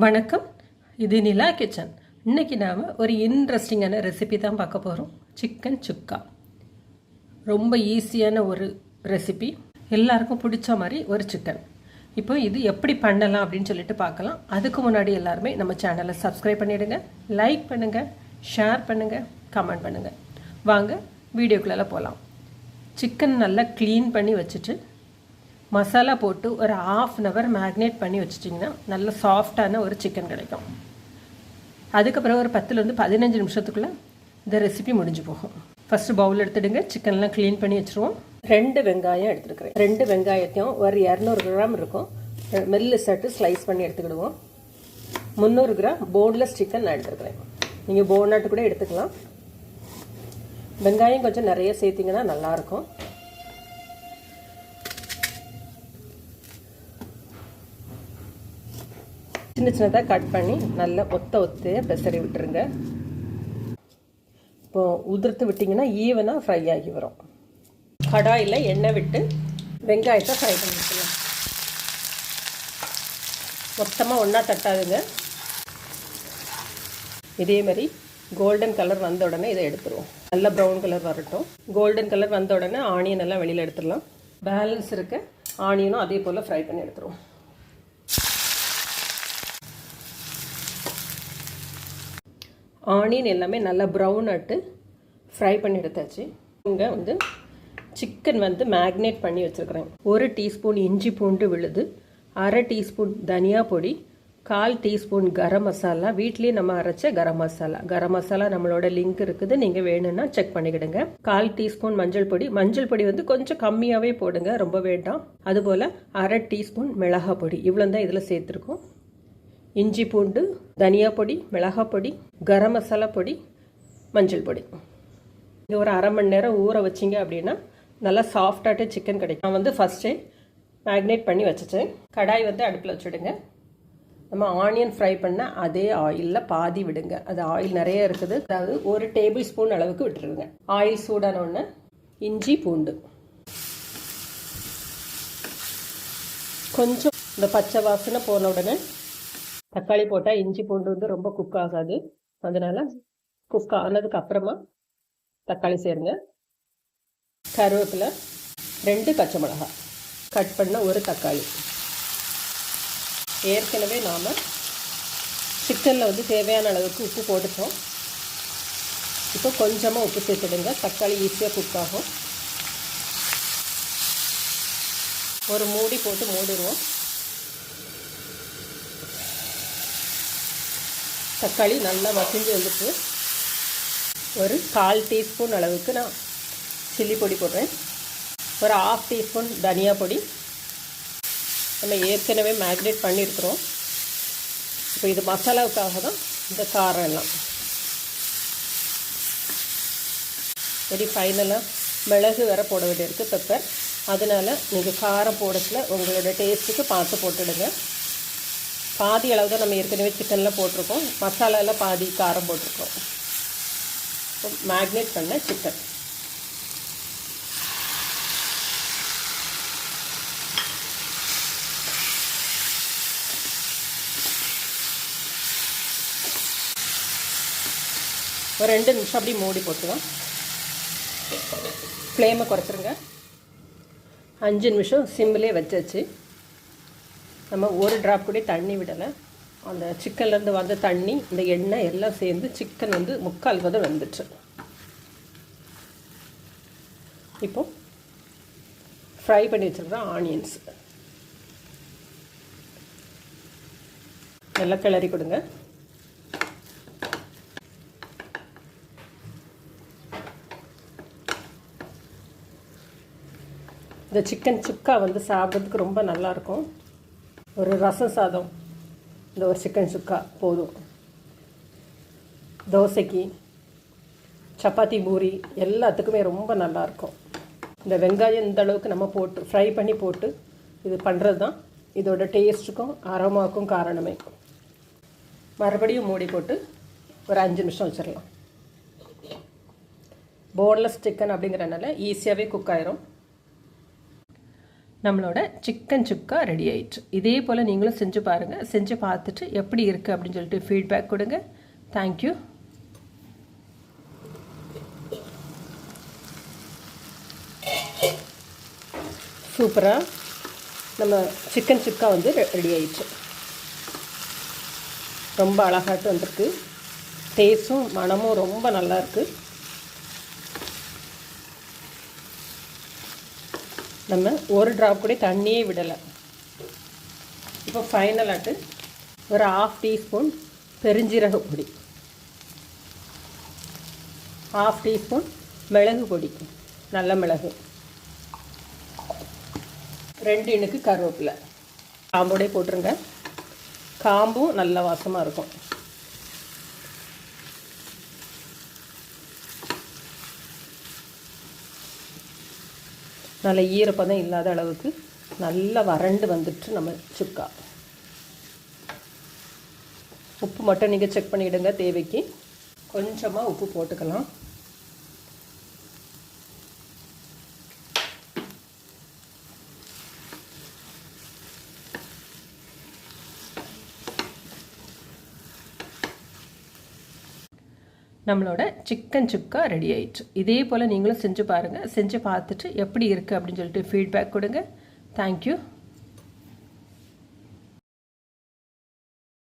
வணக்கம், இது நிலா கிச்சன். இன்றைக்கி நாம் ஒரு இன்ட்ரெஸ்டிங்கான ரெசிபி தான் பார்க்க போகிறோம். சிக்கன் சுக்கா. ரொம்ப ஈஸியான ஒரு ரெசிபி, எல்லாருக்கும் பிடிச்ச மாதிரி ஒரு சிக்கன். இப்போ இது எப்படி பண்ணலாம் அப்படின்னு சொல்லிட்டு பார்க்கலாம். அதுக்கு முன்னாடி எல்லாருமே நம்ம சேனலை சப்ஸ்கிரைப் பண்ணிவிடுங்க, லைக் பண்ணுங்கள், ஷேர் பண்ணுங்கள், கமெண்ட் பண்ணுங்கள். வாங்க வீடியோக்குள்ளே போகலாம். சிக்கன் நல்லா க்ளீன் பண்ணி வச்சுட்டு மசாலா போட்டு ஒரு 1/2 hour மேக்னேட் பண்ணி வச்சிட்டிங்கன்னா நல்ல சாஃப்டான ஒரு சிக்கன் கிடைக்கும். அதுக்கப்புறம் ஒரு 10 to 15 நிமிஷத்துக்குள்ளே இந்த ரெசிபி முடிஞ்சு போகும். ஃபஸ்ட்டு பவுல் எடுத்துடுங்க. சிக்கன்லாம் க்ளீன் பண்ணி வச்சுருவோம். 2 வெங்காயம் எடுத்துருக்குறேன். 2 வெங்காயத்தையும் ஒரு 200 கிராம் இருக்கும் மெல்லு சட்டு ஸ்லைஸ் பண்ணி எடுத்துக்கிடுவோம். 300 கிராம் போன்லெஸ் சிக்கன் நான் எடுத்துருக்குறேன். நீங்கள் போனாட்டு கூட எடுத்துக்கலாம். வெங்காயம் கொஞ்சம் நிறைய சேர்த்திங்கன்னா நல்லாயிருக்கும். சின்ன சின்னதாக கட் பண்ணி நல்லா ஒத்தையாக பெசரி விட்டுருங்க. இப்போ உதிர்த்து விட்டிங்கன்னா ஈவனாக ஃப்ரை ஆகி வரும். கடாயில் எண்ணெய் விட்டு வெங்காயத்தை ஃப்ரை பண்ணி வைக்கலாம். மொத்தமாக ஒன்றா தட்டாதுங்க. இதே மாதிரி கோல்டன் கலர் வந்த உடனே இதை எடுத்துருவோம். நல்லா ப்ரௌன் கலர் வரட்டும். கோல்டன் கலர் வந்த உடனே ஆனியன் எல்லாம் வெளியில் எடுத்துடலாம். பேலன்ஸ் இருக்க ஆனியனும் அதே போல் ஃப்ரை பண்ணி எடுத்துருவோம். ஆனியன் எல்லாமே நல்லா ப்ரௌன் ஆட்டு ஃப்ரை பண்ணி எடுத்தாச்சு. இங்கே சிக்கன் மேக்னேட் பண்ணி வச்சுருக்கிறேன். 1 டீஸ்பூன் இஞ்சி பூண்டு விழுது, 1/2 டீஸ்பூன் தனியா பொடி, 1/4 டீஸ்பூன் கரம் மசாலா, வீட்லேயே நம்ம அரைச்ச கரம் மசாலா. கரம் மசாலா நம்மளோட லிங்க் இருக்குது, நீங்கள் வேணும்னா செக் பண்ணிக்கிடுங்க. 1/4 டீஸ்பூன் மஞ்சள் பொடி. மஞ்சள் பொடி கொஞ்சம் கம்மியாகவே போடுங்க, ரொம்ப வேண்டாம். அதுபோல் 1/2 டீஸ்பூன் மிளகாய் பொடி. இவ்வளோ தான் இதில் சேர்த்துருக்கோம். இஞ்சி பூண்டு, தனியா பொடி, மிளகாய் பொடி, கரம் மசாலா பொடி, மஞ்சள் பொடி. இது ஒரு 1/2 மணி நேரம் ஊற வச்சிங்க அப்படின்னா நல்லா சாஃப்டாட்டு சிக்கன் கிடைக்கும். நான் ஃபஸ்ட்டே மேக்னேட் பண்ணி வச்சுட்டேன். கடாய் அடுப்பில் வச்சுடுங்க. நம்ம ஆனியன் ஃப்ரை பண்ண அதே ஆயிலில் பாதி விடுங்க. அது ஆயில் நிறைய இருக்குது, அதாவது 1 டேபிள் ஸ்பூன் அளவுக்கு விட்டுருங்க. ஆயில் சூடான உடனே இஞ்சி பூண்டு கொஞ்சம் இந்த பச்சை வாசனை போன உடனே தக்காளி போட்டால் இஞ்சி பூண்டு ரொம்ப குக் ஆகாது. அதனால் குக் ஆனதுக்கு அப்புறமா தக்காளி சேருங்க. கருவேப்பிலை, 2 பச்சை மிளகாய், கட் பண்ண 1 தக்காளி. ஏற்கனவே நாம் சிக்கனில் தேவையான அளவுக்கு உப்பு போட்டுட்டோம். இப்போ கொஞ்சமாக உப்பு சேர்த்துடுங்க. தக்காளி ஈஸியாக குக் ஆகும். ஒரு மூடி போட்டு மூடிடுவோம். தக்காளி நல்லா மசிஞ்சு வந்துட்டு ஒரு 1/4 டீஸ்பூன் அளவுக்கு நான் சில்லி பொடி போடுறேன். ஒரு 1/2 டீஸ்பூன் தனியா பொடி. நம்ம ஏற்கனவே மேக்னேட் பண்ணியிருக்கிறோம். இப்போ இது மசாலாவுக்காக தான் இந்த காரம் எல்லாம். சரி, ஃபைனலாக மிளகு வேற போட வேண்டியிருக்கு, பெப்பர். அதனால் நீங்கள் காரம் போடத்தில் உங்களோட டேஸ்ட்டுக்கு பார்த்து போட்டுடுங்க. பாதி அளவு தான் நம்ம ஏற்கனவே சிக்கனில் போட்டிருக்கோம். மசாலாவில் பாதி காரம் போட்டிருக்கோம். மேக்னேட் பண்ண சிக்கன் ஒரு 2 நிமிஷம் அப்படி மூடி போட்டுருவோம். ஃப்ளேமை குறைச்சிருங்க. 5 நிமிஷம் சிம்மிலே வச்சாச்சு. நம்ம 1 ட்ராப் கூட தண்ணி விடலை. அந்த சிக்கன்லேருந்து வந்த தண்ணி, இந்த எண்ணெய் எல்லாம் சேர்ந்து சிக்கன் 3/4 வெந்துச்சு. இப்போ ஃப்ரை பண்ணி வச்சுருக்கோம் ஆனியன்ஸ் நல்லா கிளறி கொடுங்க. இந்த சிக்கன் சுக்கா சாப்பிட்றதுக்கு ரொம்ப நல்லாயிருக்கும். ஒரு ரசம் சாதம், இந்த ஒரு சிக்கன் சுக்கா போதும். தோசைக்கு, சப்பாத்தி, பூரி எல்லாத்துக்குமே ரொம்ப நல்லாயிருக்கும். இந்த வெங்காயம் இந்த அளவுக்கு நம்ம போட்டு ஃப்ரை பண்ணி போட்டு இது பண்ணுறது தான் இதோட டேஸ்ட்டுக்கும் அரோமாவுக்கும் காரணமே. மறுபடியும் மூடி போட்டு ஒரு 5 நிமிஷம் வச்சிடலாம். போன்லெஸ் சிக்கன் அப்படிங்கிறனால ஈஸியாகவே குக் ஆயிரும். நம்மளோட சிக்கன் சுக்கா ரெடி ஆயிடுச்சு. இதே போல் நீங்களும் செஞ்சு பாருங்கள். செஞ்சு பார்த்துட்டு எப்படி இருக்குது அப்படின்னு சொல்லிட்டு ஃபீட்பேக் கொடுங்க. தேங்க்யூ. சூப்பராக நம்ம சிக்கன் சுக்கா வந்து ரெடி ஆயிடுச்சு. ரொம்ப அழகாட்டு வந்திருக்கு. டேஸ்ட்டும் மனமும் ரொம்ப நல்லா இருக்குது. நம்ம ஒரு ட்ராப் கூட தண்ணியே விடலை. இப்போ ஃபைனலாட்டு ஒரு 1/2 டீஸ்பூன் பெருஞ்சீரக பொடி, 1/2 டீஸ்பூன் மிளகு பொடி, நல்ல மிளகு, 2 இனுக்கு கருவேப்பிலை, காம்போடே போட்டுருங்க. காம்பும் நல்ல வாசமாக இருக்கும். நல்ல ஈரப்பதம் இல்லாத அளவுக்கு நல்லா வறண்டு வந்துட்டு நம்ம சுக்கா. உப்பு மட்டும் நீங்கள் செக் பண்ணிவிடுங்க. தேவைக்கு கொஞ்சமாக உப்பு போட்டுக்கலாம். நம்மளோட சிக்கன் சுக்கா ரெடி ஆயிடுச்சு. இதே போல் நீங்களும் செஞ்சு பாருங்கள். செஞ்சு பார்த்துட்டு எப்படி இருக்குது அப்படின்னு சொல்லிட்டு ஃபீட்பேக் கொடுங்க. தேங்க்யூ.